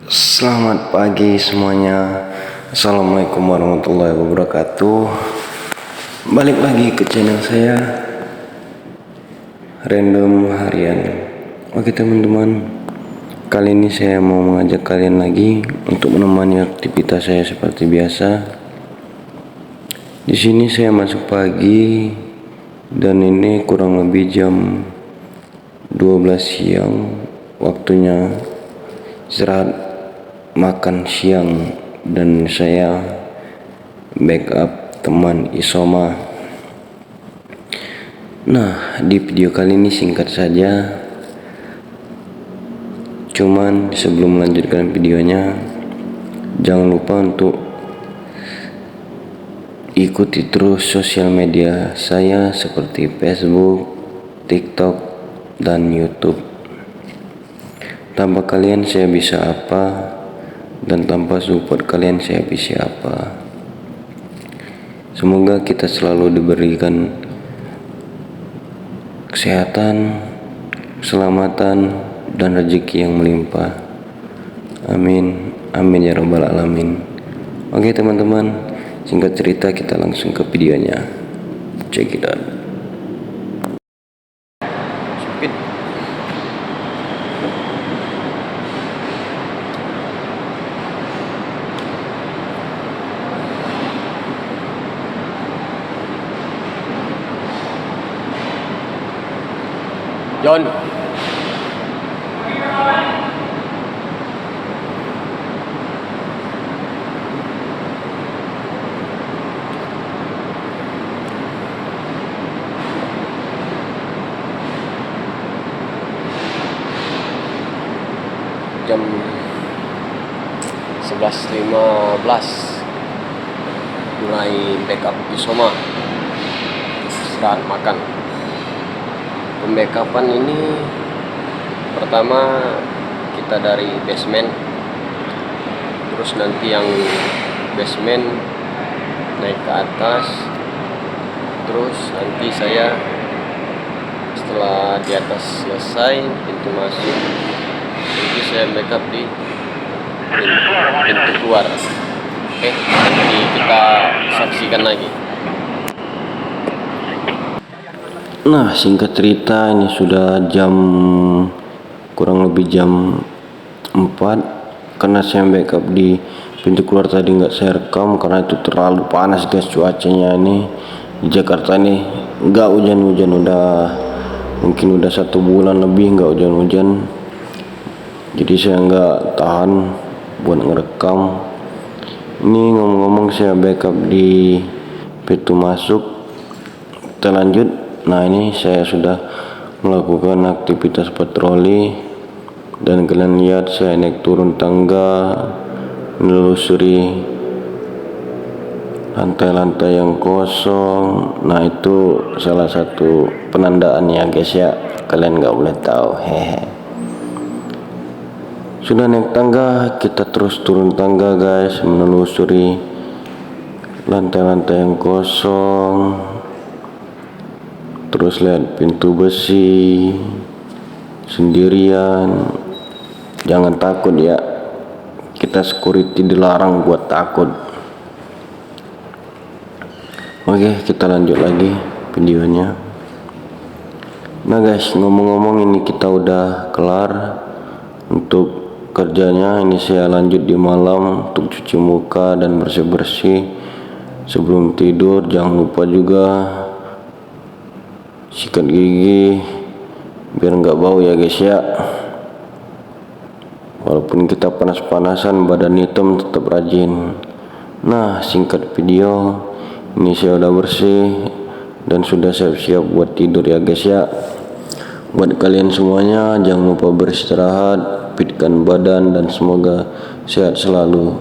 Selamat pagi semuanya. Assalamualaikum warahmatullahi wabarakatuh. Balik lagi ke channel saya, Random Harian. Oke teman-teman, kali ini saya mau mengajak kalian lagi untuk menemani aktivitas saya seperti biasa. Di sini saya masuk pagi dan ini kurang lebih jam 12 siang, waktunya istirahat makan siang, dan saya backup teman isoma. Nah, di video kali ini singkat saja, cuman sebelum melanjutkan videonya, jangan lupa untuk ikuti terus sosial media saya seperti Facebook, TikTok, dan YouTube. Tanpa kalian saya bisa apa, dan tanpa support kalian saya bisa apa. Semoga kita selalu diberikan kesehatan, keselamatan, dan rezeki yang melimpah. Amin, amin ya rabbal alamin. Oke teman-teman, singkat cerita kita langsung ke videonya. Check it out. John. Jam 11.15 mulai backup isoma, istirahat makan. Pembackupan ini pertama kita dari basement, terus nanti yang basement naik ke atas, terus nanti saya setelah di atas selesai pintu masuk, nanti saya backup di pintu keluar. Oke, nanti kita saksikan lagi. Nah, singkat cerita, ini sudah kurang lebih jam 4. Karena saya backup di pintu keluar tadi nggak saya rekam karena itu terlalu panas guys. Cuacanya ini di Jakarta ini nggak hujan-hujan, mungkin udah 1 bulan lebih nggak hujan-hujan. Jadi saya nggak tahan buat ngerekam. Ini ngomong-ngomong saya backup di pintu masuk. Kita lanjut. Nah, ini saya sudah melakukan aktivitas patroli, dan kalian lihat saya naik turun tangga, menelusuri lantai-lantai yang kosong. Nah, itu salah satu penandaan ya guys ya, kalian nggak boleh tahu. Hehe. Sudah naik tangga, kita terus turun tangga guys, menelusuri lantai-lantai yang kosong. Terus lihat pintu besi sendirian. Jangan takut ya, kita security dilarang buat takut. Oke, kita lanjut lagi videonya. Nah guys, ngomong-ngomong ini kita udah kelar untuk kerjanya. Ini saya lanjut di malam untuk cuci muka dan bersih-bersih sebelum tidur. Jangan lupa juga sikat gigi biar nggak bau ya guys ya. Walaupun kita panas-panasan, badan hitam tetap rajin. Nah, singkat video, ini saya udah bersih dan sudah siap-siap buat tidur ya guys ya. Buat kalian semuanya, jangan lupa beristirahat, fitkan badan, dan semoga sehat selalu.